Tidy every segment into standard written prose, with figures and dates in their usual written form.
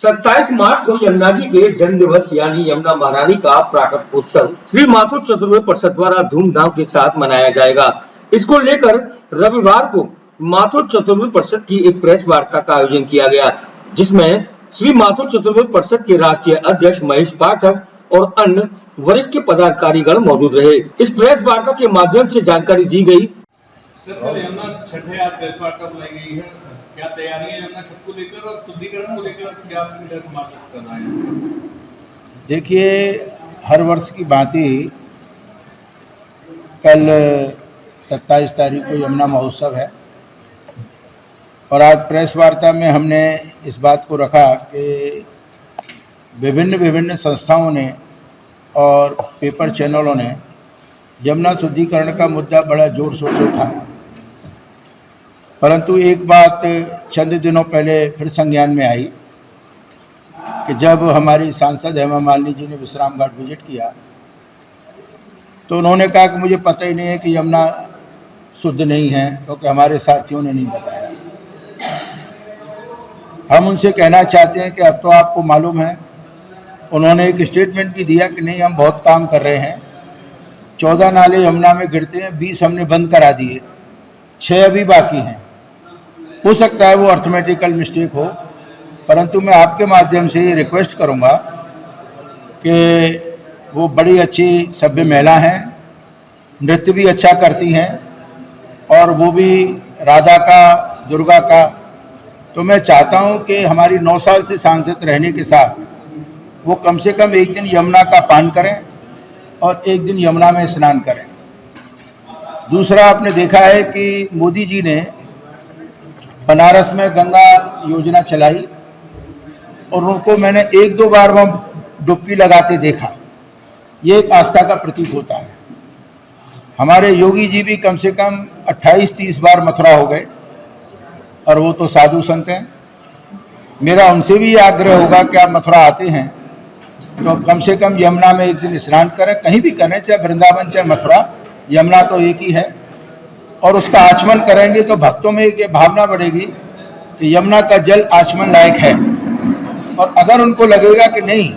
27 मार्च को यमुना जी के जन्म दिवस यानी यमुना महारानी का प्राकट उत्सव श्री माथुर चतुर्वेद परिषद द्वारा धूमधाम के साथ मनाया जाएगा। इसको लेकर रविवार को माथुर चतुर्वेद परिषद की एक प्रेस वार्ता का आयोजन किया गया, जिसमें श्री माथुर चतुर्वेद परिषद के राष्ट्रीय अध्यक्ष महेश पाठक और अन्य वरिष्ठ पदाधिकारीगण मौजूद रहे। इस प्रेस वार्ता के माध्यम से जानकारी दी गई। क्या तैयारी है यमुना छठ को लेकर और शुद्धिकरण को लेकर क्या समाप्त करना है? देखिए, हर वर्ष की भांति कल 27 तारीख को यमुना महोत्सव है और आज प्रेस वार्ता में हमने इस बात को रखा कि विभिन्न संस्थाओं ने और पेपर चैनलों ने यमुना शुद्धिकरण का मुद्दा बड़ा जोर शोर से उठाया, परंतु एक बात चंद दिनों पहले फिर संज्ञान में आई कि जब हमारी सांसद हेमा मालिनी जी ने विश्राम घाट विजिट किया तो उन्होंने कहा कि मुझे पता ही नहीं है कि यमुना शुद्ध नहीं है, क्योंकि हमारे साथियों ने नहीं बताया। हम उनसे कहना चाहते हैं कि अब तो आपको मालूम है, उन्होंने एक स्टेटमेंट भी दिया कि नहीं, हम बहुत काम कर रहे हैं, 14 नाले यमुना में गिरते हैं, 20 हमने बंद करा दिए, 6 अभी बाकी हैं। हो सकता है वो अर्थमेटिकल मिस्टेक हो, परंतु मैं आपके माध्यम से ये रिक्वेस्ट करूंगा कि वो बड़ी अच्छी सभ्य महिला हैं, नृत्य भी अच्छा करती हैं और वो भी राधा का, दुर्गा का। तो मैं चाहता हूं कि हमारी 9 साल से सांसद रहने के साथ वो कम से कम एक दिन यमुना का पान करें और एक दिन यमुना में स्नान करें। दूसरा, आपने देखा है कि मोदी जी ने बनारस में गंगा योजना चलाई और उनको मैंने 1-2 बार वहाँ डुबकी लगाते देखा। ये एक आस्था का प्रतीक होता है। हमारे योगी जी भी कम से कम 28-30 बार मथुरा हो गए और वो तो साधु संत हैं। मेरा उनसे भी आग्रह होगा कि आप मथुरा आते हैं तो कम से कम यमुना में एक दिन स्नान करें, कहीं भी करें, चाहे वृंदावन चाहे मथुरा, यमुना तो एक ही है। और उसका आचमन करेंगे तो भक्तों में एक भावना बढ़ेगी कि यमुना का जल आचमन लायक है। और अगर उनको लगेगा कि नहीं,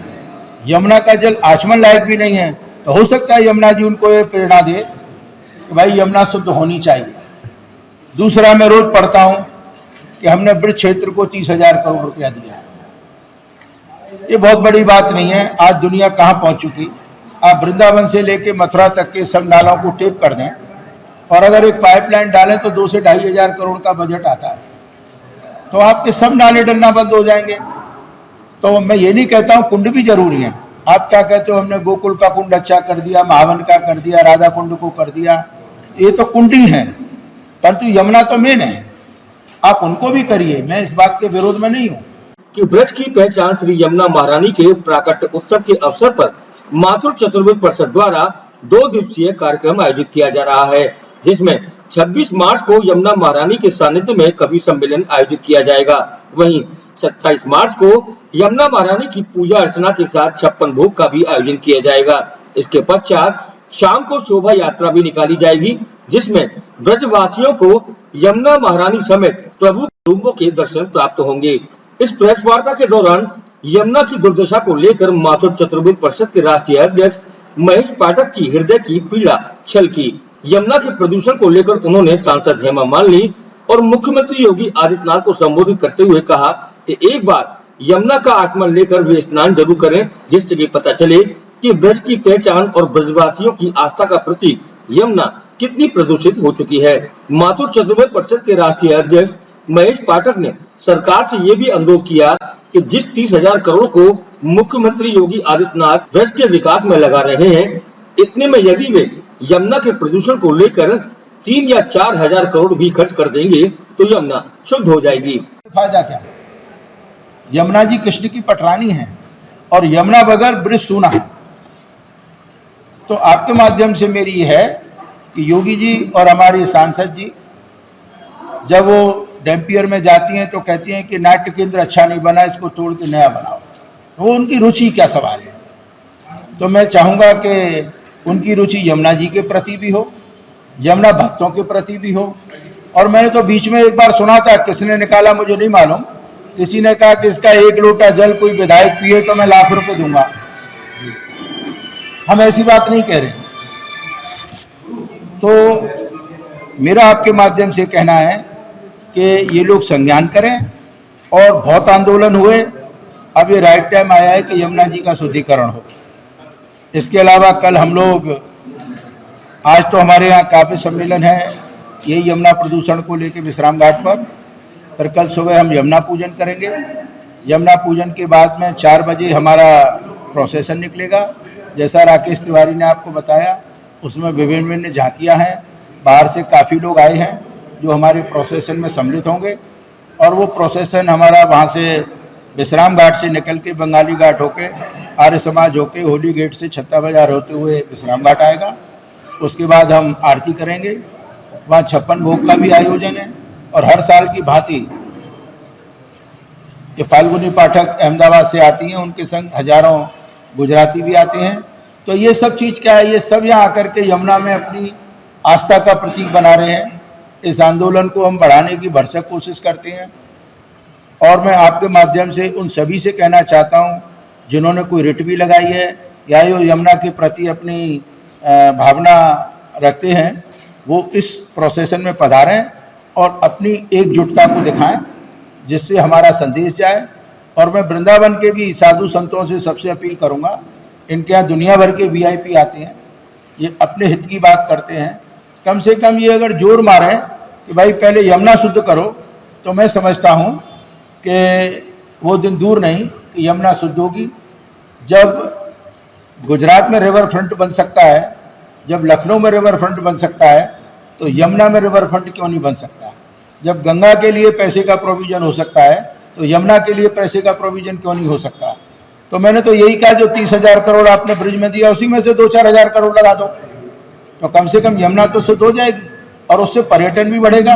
यमुना का जल आचमन लायक भी नहीं है, तो हो सकता है यमुना जी उनको ये प्रेरणा दे कि भाई यमुना शुद्ध होनी चाहिए। दूसरा, मैं रोज पढ़ता हूँ कि हमने ब्रज क्षेत्र को 30,000 करोड़ रुपया दिया। ये बहुत बड़ी बात नहीं है। आज दुनिया कहाँ पहुँच चुकी। आप वृंदावन से लेके मथुरा तक के सब नालों को टेप कर दें और अगर एक पाइपलाइन डालें तो 2 से 2,500 करोड़ का बजट आता है, तो आपके सब नाले डलना बंद हो जाएंगे। तो मैं ये नहीं कहता हूँ कुंड भी जरूरी है। आप क्या कहते हो, हमने गोकुल का कुंड अच्छा कर दिया, महावन का कर दिया, राधा कुंड को कर दिया, ये तो कुंड ही है, परंतु यमुना तो मेन है, आप उनको भी करिए। मैं इस बात के विरोध में नहीं हूँ कि ब्रज की पहचान श्री यमुना महारानी के प्राकट्य उत्सव के अवसर पर माथुर चतुर्वेद परिषद द्वारा 2 दिवसीय कार्यक्रम आयोजित किया जा रहा है, जिसमें 26 मार्च को यमुना महारानी के सानिध्य में कवि सम्मेलन आयोजित किया जाएगा। वहीं 27 मार्च को यमुना महारानी की पूजा अर्चना के साथ 56 भोग का भी आयोजन किया जाएगा। इसके पश्चात शाम को शोभा यात्रा भी निकाली जाएगी, जिसमें ब्रजवासियों को यमुना महारानी समेत प्रभु रूपों के दर्शन प्राप्त होंगे। इस प्रेस वार्ता के दौरान यमुना की दुर्दशा को लेकर माथुर चतुर्वेद परिषद के राष्ट्रीय अध्यक्ष महेश पाठक की हृदय की पीड़ा छलकी। यमुना के प्रदूषण को लेकर उन्होंने सांसद हेमा मालिनी और मुख्यमंत्री योगी आदित्यनाथ को संबोधित करते हुए कहा कि एक बार यमुना का आचमन लेकर वे स्नान जरूर करें, जिससे कि पता चले कि ब्रज की पहचान और ब्रजवासियों की आस्था का प्रतीक यमुना कितनी प्रदूषित हो चुकी है। माथुर चतुर्वेद परिषद के राष्ट्रीय अध्यक्ष महेश पाठक ने सरकार से ये भी अनुरोध किया कि जिस 30,000 करोड़ को मुख्यमंत्री योगी आदित्यनाथ ब्रज के विकास में लगा रहे हैं, इतने में यदि वे यमुना के प्रदूषण को लेकर 3 या 4,000 करोड़ भी खर्च कर देंगे तो यमुना शुद्ध हो जाएगी। फायदा क्या? यमुना जी कृष्ण की पटरानी है और यमुना बगैर ब्रज सूना है। तो आपके माध्यम से मेरी ये है कि योगी जी और हमारी सांसद जी जब वो डैम्पियर में जाती हैं तो कहती हैं कि नाट्य केंद्र अच्छा नहीं बना, इसको तोड़ के नया बनाओ। तो वो उनकी रुचि क्या सवाल है। तो मैं चाहूँगा कि उनकी रुचि यमुना जी के प्रति भी हो, यमुना भक्तों के प्रति भी हो। और मैंने तो बीच में एक बार सुना था, किसने निकाला मुझे नहीं मालूम, किसी ने कहा कि इसका 1 लोटा जल कोई विधायक पिए तो मैं लाख रुपए दूंगा। हम ऐसी बात नहीं कह रहे। तो मेरा आपके माध्यम से कहना है कि ये लोग संज्ञान करें, और बहुत आंदोलन हुए, अब ये राइट टाइम आया है कि यमुना जी का शुद्धिकरण हो। इसके अलावा कल हम लोग, आज तो हमारे यहाँ काव्य सम्मेलन है यही यमुना प्रदूषण को लेकर विश्राम घाट पर कल सुबह हम यमुना पूजन करेंगे। यमुना पूजन के बाद में 4 बजे हमारा प्रोसेसन निकलेगा। जैसा राकेश तिवारी ने आपको बताया, उसमें विभिन्न झांकियाँ हैं, बाहर से काफ़ी लोग आए हैं जो हमारे प्रोसेसन में सम्मिलित होंगे, और वो प्रोसेसन हमारा वहाँ से विश्राम घाट से निकल के बंगाली घाट होके, आर्य समाज होके, होली गेट से छत्ता बाजार होते हुए विश्राम घाट आएगा। उसके बाद हम आरती करेंगे। वहाँ 56 भोग का भी आयोजन है, और हर साल की भांति ये फाल्गुनी पाठक अहमदाबाद से आती हैं, उनके संग हजारों गुजराती भी आते हैं। तो ये सब चीज़ क्या है, ये सब यहाँ आकर के यमुना में अपनी आस्था का प्रतीक बना रहे हैं। इस आंदोलन को हम बढ़ाने की भरसक कोशिश करते हैं, और मैं आपके माध्यम से उन सभी से कहना चाहता हूँ जिन्होंने कोई रिट भी लगाई है या यो यमुना के प्रति अपनी भावना रखते हैं, वो इस प्रोसेसन में पधारें और अपनी एकजुटता को दिखाएं, जिससे हमारा संदेश जाए। और मैं वृंदावन के भी साधु संतों से सबसे अपील करूंगा, इनके यहाँ दुनिया भर के वीआईपी आते हैं, ये अपने हित की बात करते हैं, कम से कम ये अगर जोर मारें कि भाई पहले यमुना शुद्ध करो, तो मैं समझता हूँ कि वो दिन दूर नहीं कि यमुना शुद्ध होगी। जब गुजरात में रिवर फ्रंट बन सकता है, जब लखनऊ में रिवर फ्रंट बन सकता है, तो यमुना में रिवर फ्रंट क्यों नहीं बन सकता? जब गंगा के लिए पैसे का प्रोविजन हो सकता है, तो यमुना के लिए पैसे का प्रोविजन क्यों नहीं हो सकता? तो मैंने तो यही कहा, जो 30,000 करोड़ आपने ब्रिज में दिया, उसी में से 2-4 हज़ार करोड़ लगा दो, तो कम से कम यमुना तो शुद्ध हो जाएगी, और उससे पर्यटन भी बढ़ेगा,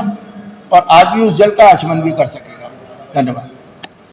और आदमी उस जल का आचमन भी कर सकेगा। धन्यवाद।